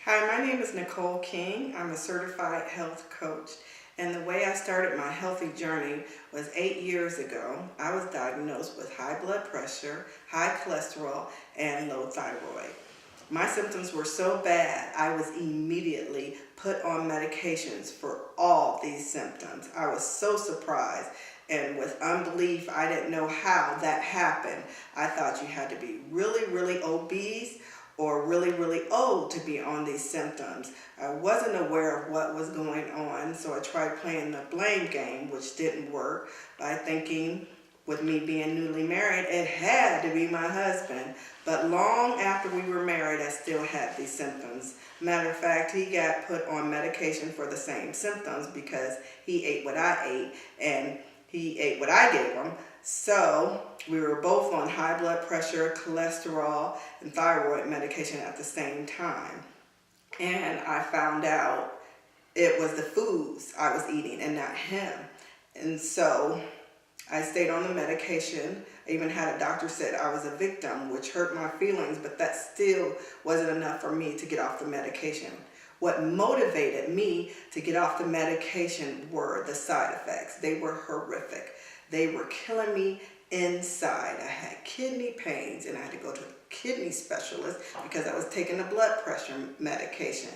Hi, my name is Nicole King. I'm a certified health coach. And the way I started my healthy journey was 8 years ago. I was diagnosed with high blood pressure, high cholesterol, and low thyroid. My symptoms were so bad, I was immediately put on medications for all these symptoms. I was so surprised, and with unbelief, I didn't know how that happened. I thought you had to be really, really obese or really, really old to be on these symptoms. I wasn't aware of what was going on, so I tried playing the blame game, which didn't work, by thinking with me being newly married, it had to be my husband. But long after we were married, I still had these symptoms. Matter of fact, he got put on medication for the same symptoms because he ate what I ate and he ate what I gave him. So we were both on high blood pressure, cholesterol, and thyroid medication at the same time. And I found out it was the foods I was eating and not him. And so I stayed on the medication. I even had a doctor said I was a victim, which hurt my feelings, but that still wasn't enough for me to get off the medication. What motivated me to get off the medication were the side effects. They were horrific. They were killing me inside. I had kidney pains and I had to go to a kidney specialist because I was taking the blood pressure medication.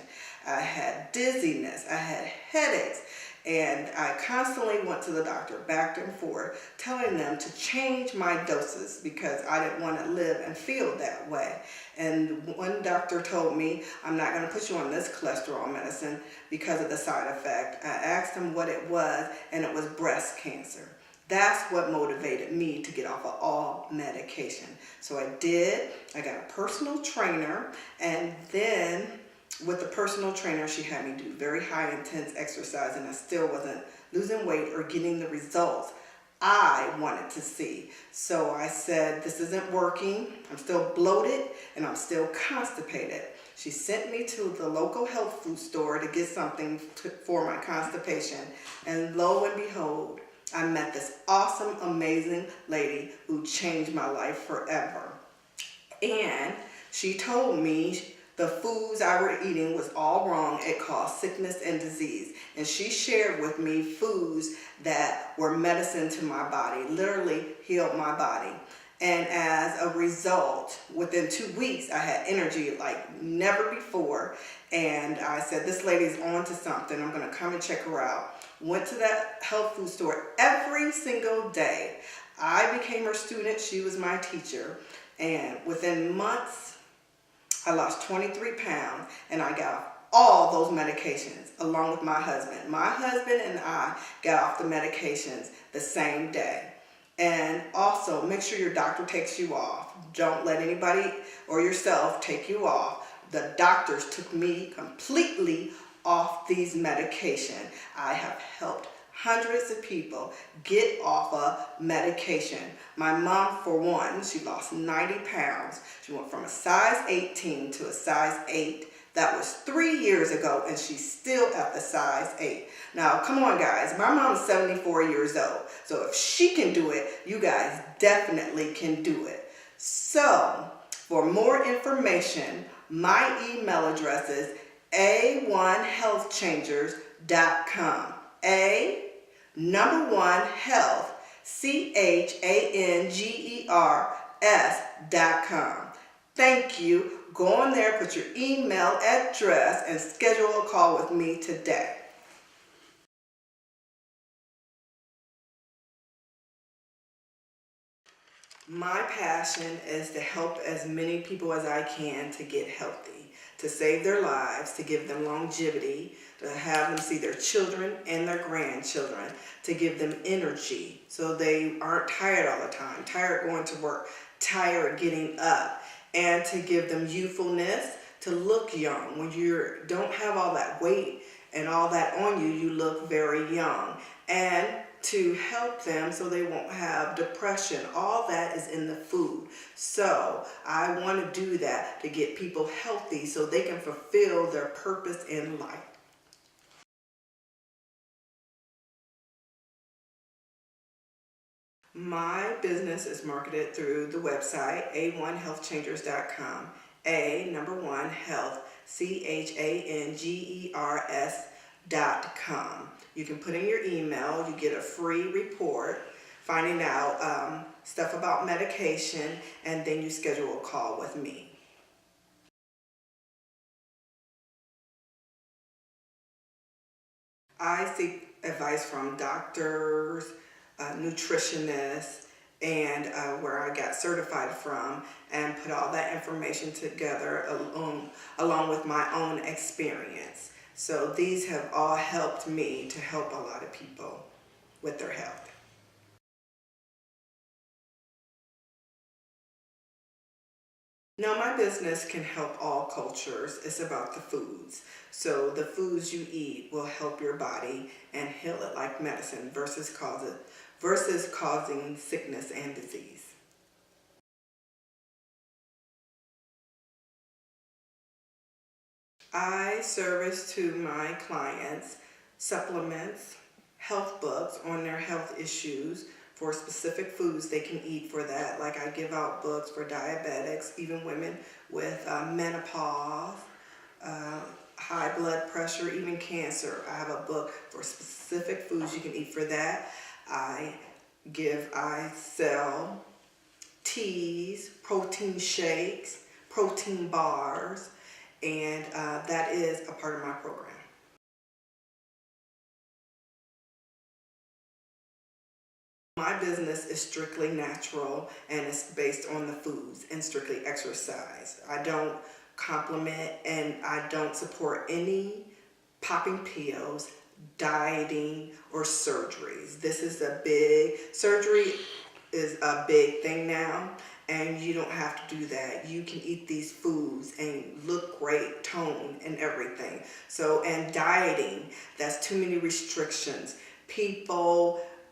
I had dizziness. I had headaches. And I constantly went to the doctor back and forth, telling them to change my doses because I didn't want to live and feel that way. And one doctor told me, I'm not going to put you on this cholesterol medicine because of the side effect. I asked him what it was, and it was breast cancer. That's what motivated me to get off of all medication. So I did. I got a personal trainer, and then with the personal trainer, she had me do very high intense exercise, and I still wasn't losing weight or getting the results I wanted to see. So I said, this isn't working. I'm still bloated and I'm still constipated. She sent me to the local health food store to get something for my constipation. And lo and behold, I met this awesome, amazing lady who changed my life forever. And she told me the foods I were eating was all wrong. It caused sickness and disease. And she shared with me foods that were medicine to my body, literally healed my body. And as a result, within 2 weeks, I had energy like never before. And I said, this lady's on to something. I'm going to come and check her out. Went to that health food store every single day. I became her student. She was my teacher. And within months, I lost 23 pounds and I got off all those medications along with my husband. My husband and I got off the medications the same day. And also make sure your doctor takes you off. Don't let anybody or yourself take you off. The doctors took me completely off these medications. I have helped hundreds of people get off of medication. My mom, for one, she lost 90 pounds. She went from a size 18 to a size 8. That was 3 years ago, and she's still at the size 8. Now, come on, guys. My mom's 74 years old. So if she can do it, you guys definitely can do it. So, for more information, my email address is a1healthchangers.com. A1 health, CHANGERS.com. Thank you. Go on there, put your email address, and schedule a call with me today. My passion is to help as many people as I can to get healthy, to save their lives, to give them longevity, to have them see their children and their grandchildren, to give them energy so they aren't tired all the time, tired going to work, tired getting up, and to give them youthfulness, to look young. When you don't have all that weight and all that on you, you look very young. And to help them so they won't have depression. All that is in the food. So I want to do that to get people healthy so they can fulfill their purpose in life. My business is marketed through the website a1healthchangers.com. A, number one, health, CHANGERS.com. You can put in your email, you get a free report finding out stuff about medication, and then you schedule a call with me. I seek advice from doctors, nutritionists, and where I got certified from, and put all that information together along with my own experience. So these have all helped me to help a lot of people with their health. Now, my business can help all cultures. It's about the foods. So the foods you eat will help your body and heal it like medicine versus causing sickness and disease. I service to my clients supplements, health books on their health issues for specific foods they can eat for that. Like I give out books for diabetics, even women with menopause, high blood pressure, even cancer. I have a book for specific foods you can eat for that. I sell teas, protein shakes, protein bars, and that is a part of my program. My business is strictly natural and it's based on the foods and strictly exercise. I don't compliment and I don't support any popping pills, dieting, or surgeries. Surgery is a big thing now, and you don't have to do that. You can eat these foods and look great, tone, and everything. And dieting, that's too many restrictions.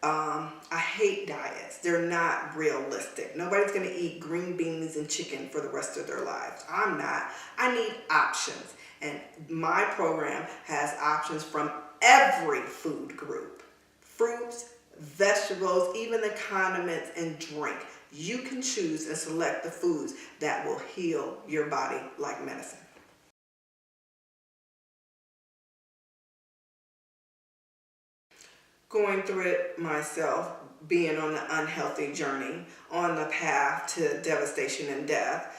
I hate diets. They're not realistic. Nobody's going to eat green beans and chicken for the rest of their lives. I'm not. I need options. And my program has options from every food group. Fruits, vegetables, even the condiments and drink. You can choose and select the foods that will heal your body like medicine. Going through it myself, being on the unhealthy journey, on the path to devastation and death,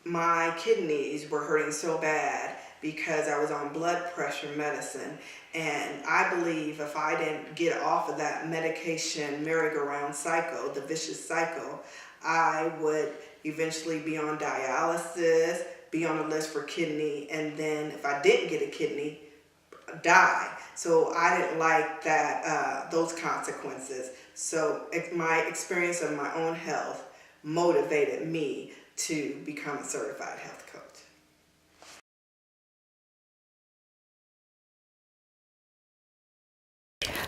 my kidneys were hurting so bad because I was on blood pressure medicine, and I believe if I didn't get off of that medication merry-go-round cycle, the vicious cycle, I would eventually be on dialysis, be on a list for kidney, and then if I didn't get a kidney, die. So I didn't like that, those consequences. So my experience of my own health motivated me to become a certified health coach.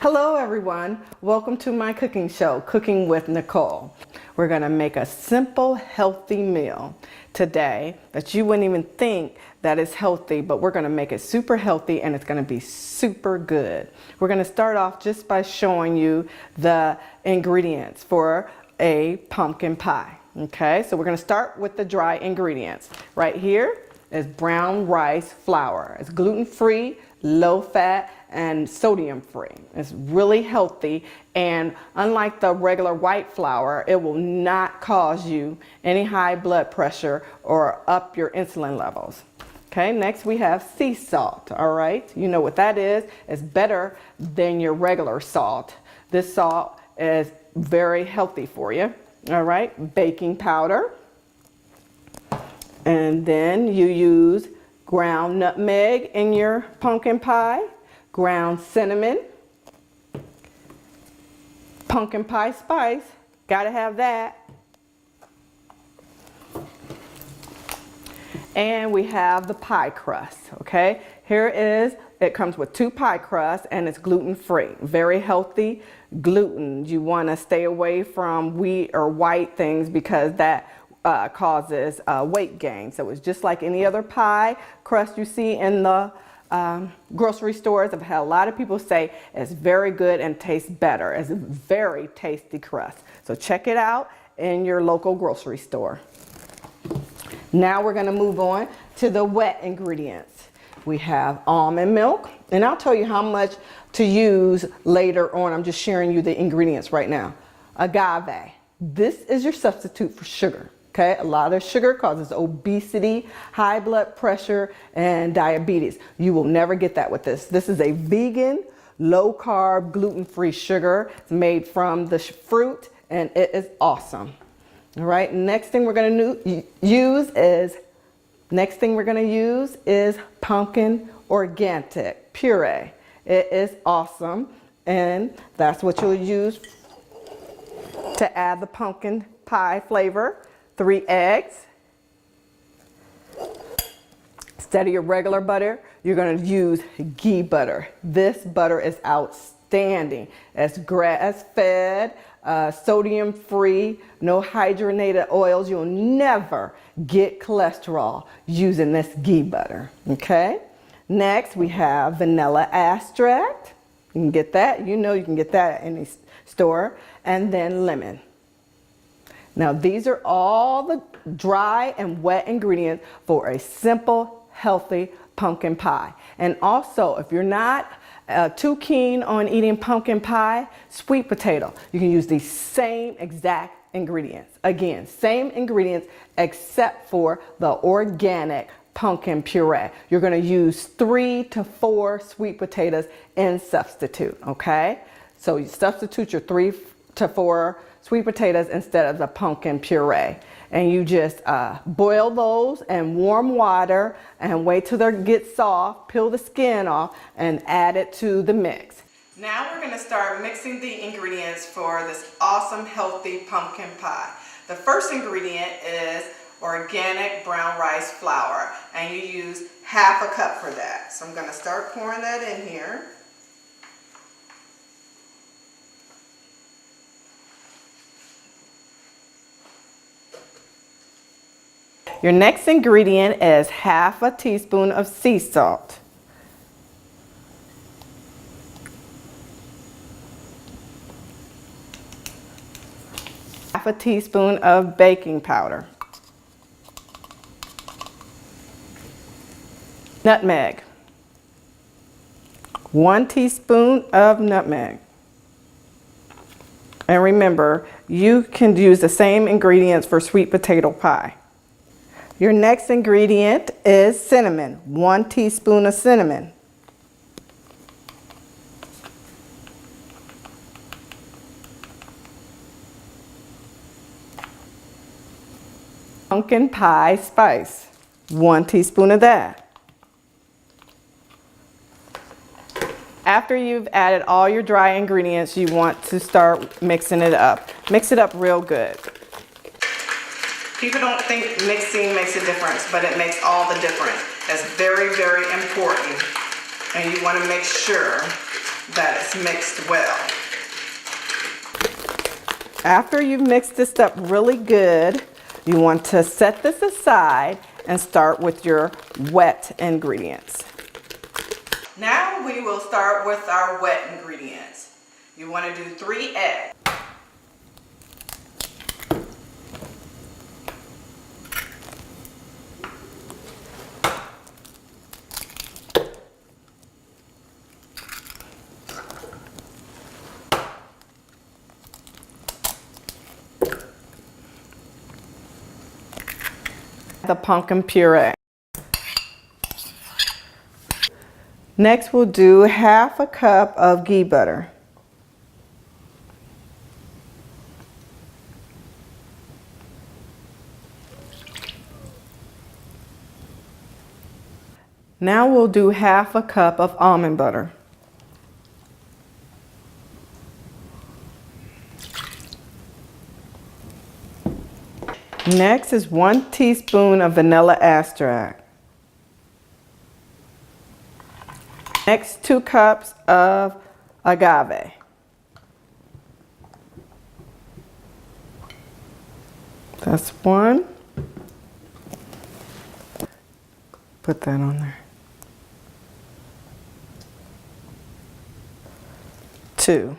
Hello everyone, welcome to my cooking show, Cooking with Nicole. We're gonna make a simple, healthy meal today that you wouldn't even think that is healthy, but we're gonna make it super healthy and it's gonna be super good. We're gonna start off just by showing you the ingredients for a pumpkin pie. Okay, so we're gonna start with the dry ingredients. Right here is brown rice flour. It's gluten-free, low-fat, and sodium-free. It's really healthy, and unlike the regular white flour, it will not cause you any high blood pressure or up your insulin levels. Okay, next we have sea salt. All right, you know what that is. It's better than your regular salt. This salt is very healthy for you. All right, baking powder. And then you use ground nutmeg in your pumpkin pie, ground cinnamon, pumpkin pie spice, gotta have that. And we have the pie crust, okay? It comes with 2 pie crusts and it's gluten-free, very healthy gluten. You wanna stay away from wheat or white things because that causes weight gain. So it's just like any other pie crust you see in the grocery stores. I've had a lot of people say it's very good and tastes better. It's a very tasty crust. So check it out in your local grocery store. Now we're going to move on to the wet ingredients. We have almond milk, and I'll tell you how much to use later on. I'm just sharing you the ingredients right now. Agave. This is your substitute for sugar. Okay, a lot of sugar causes obesity, high blood pressure, and diabetes. You will never get that with this. This is a vegan, low carb, gluten-free sugar. It's made from the fruit, and it is awesome. All right, next thing we're gonna use is pumpkin organic puree. It is awesome, and that's what you'll use to add the pumpkin pie flavor. 3 eggs. Instead of your regular butter, you're going to use ghee butter. This butter is outstanding. It's grass-fed, sodium-free, no hydrogenated oils. You'll never get cholesterol using this ghee butter. Okay. Next, we have vanilla extract. You can get that. You know you can get that at any store. And then lemon. Now, these are all the dry and wet ingredients for a simple, healthy pumpkin pie. And also, if you're not too keen on eating pumpkin pie, sweet potato, you can use these same exact ingredients. Again, same ingredients except for the organic pumpkin puree. You're going to use 3 to 4 sweet potatoes in substitute, okay? So you substitute your 3 to 4 sweet potatoes instead of the pumpkin puree. And you just boil those in warm water and wait till they get soft, peel the skin off, and add it to the mix. Now we're going to start mixing the ingredients for this awesome healthy pumpkin pie. The first ingredient is organic brown rice flour, and you use half a cup for that. So I'm going to start pouring that in here. Your next ingredient is half a teaspoon of sea salt. Half a teaspoon of baking powder. Nutmeg. 1 teaspoon of nutmeg. And remember, you can use the same ingredients for sweet potato pie. Your next ingredient is cinnamon, 1 teaspoon of cinnamon. Pumpkin pie spice, 1 teaspoon of that. After you've added all your dry ingredients, you want to start mixing it up. Mix it up real good. People don't think mixing makes a difference, but it makes all the difference. That's very, very important. And you want to make sure that it's mixed well. After you've mixed this up really good, you want to set this aside and start with your wet ingredients. Now we will start with our wet ingredients. You want to do 3 eggs. The pumpkin puree. Next, we'll do half a cup of ghee butter. Now we'll do half a cup of almond butter. Next is 1 teaspoon of vanilla extract. Next, 2 cups of agave. That's 1. Put that on there. 2.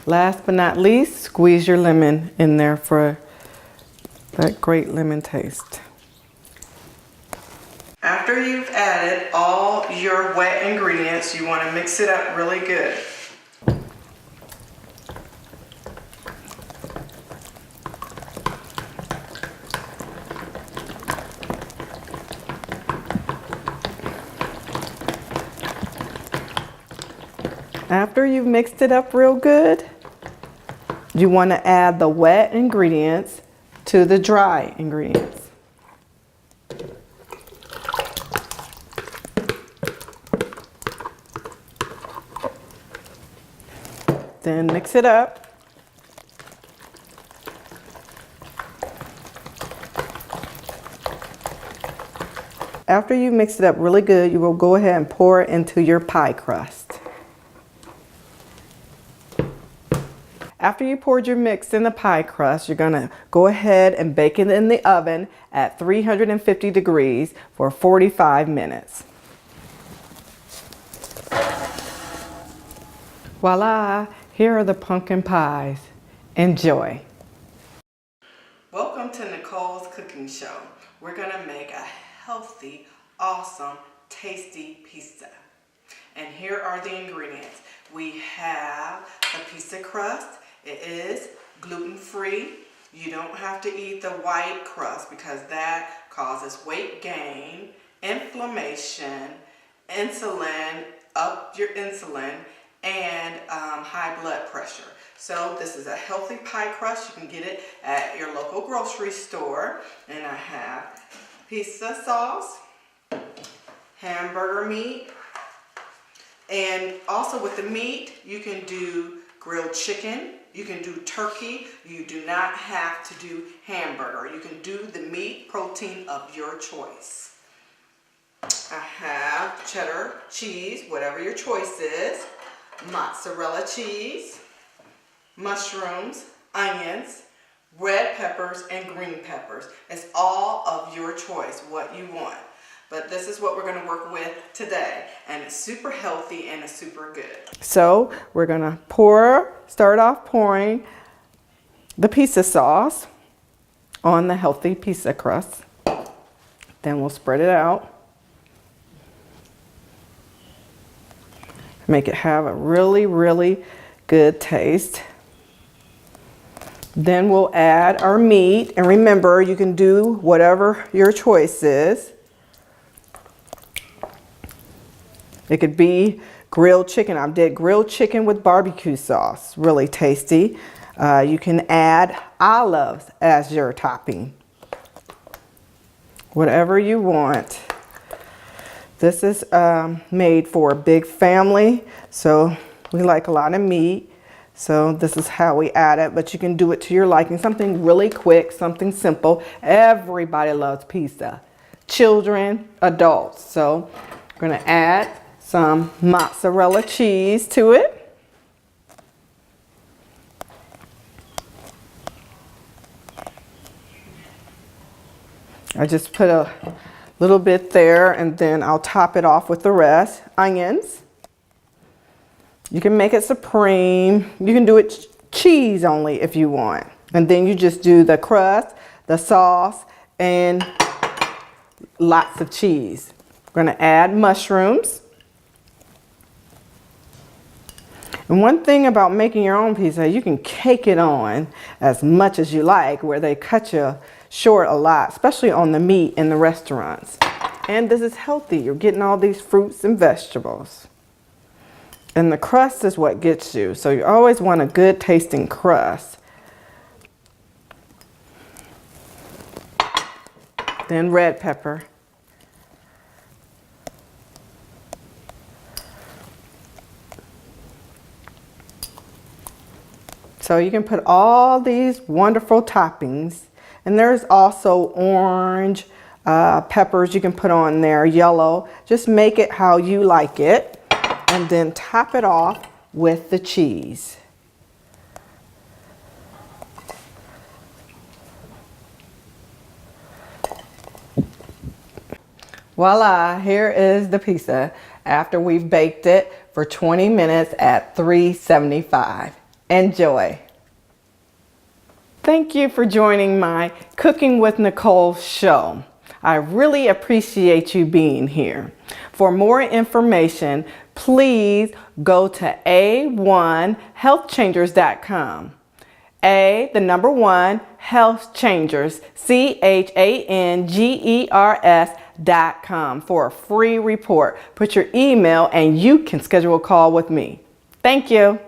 Last but not least, squeeze your lemon in there for That great lemon taste. After you've added all your wet ingredients, you want to mix it up really good. After you've mixed it up real good, you want to add the wet ingredients to the dry ingredients. Then mix it up. After you mix it up really good, you will go ahead and pour it into your pie crust. After you poured your mix in the pie crust, you're going to go ahead and bake it in the oven at 350 degrees for 45 minutes. Voila! Here are the pumpkin pies. Enjoy! Welcome to Nicole's Cooking Show. We're going to make a healthy, awesome, tasty pizza. And here are the ingredients. We have the pizza crust. It is gluten-free. You don't have to eat the white crust because that causes weight gain, inflammation, insulin, up your insulin, and high blood pressure. So this is a healthy pie crust. You can get it at your local grocery store. And I have pizza sauce, hamburger meat, and also with the meat, you can do grilled chicken, you can do turkey, you do not have to do hamburger. You can do the meat protein of your choice. I have cheddar cheese, whatever your choice is, mozzarella cheese, mushrooms, onions, red peppers, and green peppers. It's all of your choice, what you want. But this is what we're going to work with today. And it's super healthy and it's super good. So we're going to start off pouring the pizza sauce on the healthy pizza crust. Then we'll spread it out. Make it have a really, really good taste. Then we'll add our meat. And remember, you can do whatever your choice is. It could be grilled chicken. I did grilled chicken with barbecue sauce. Really tasty. You can add olives as your topping. Whatever you want. This is made for a big family, so we like a lot of meat. So this is how we add it, but you can do it to your liking. Something really quick, something simple. Everybody loves pizza. Children, adults. So we're going to add some mozzarella cheese to it. I just put a little bit there and then I'll top it off with the rest. Onions. You can make it supreme. You can do it cheese only if you want. And then you just do the crust, the sauce, and lots of cheese. We're going to add mushrooms. And one thing about making your own pizza, you can cake it on as much as you like, where they cut you short a lot, especially on the meat in the restaurants. And this is healthy. You're getting all these fruits and vegetables. And the crust is what gets you. So you always want a good tasting crust. Then red pepper. So you can put all these wonderful toppings, and there's also orange peppers you can put on there, yellow. Just make it how you like it, and then top it off with the cheese. Voila, here is the pizza after we've baked it for 20 minutes at 375. Enjoy. Thank you for joining my Cooking with Nicole show. I really appreciate you being here. For more information, please go to a1healthchangers.com. The number 1, Health Changers, CHANGERS.com for a free report. Put your email and you can schedule a call with me. Thank you.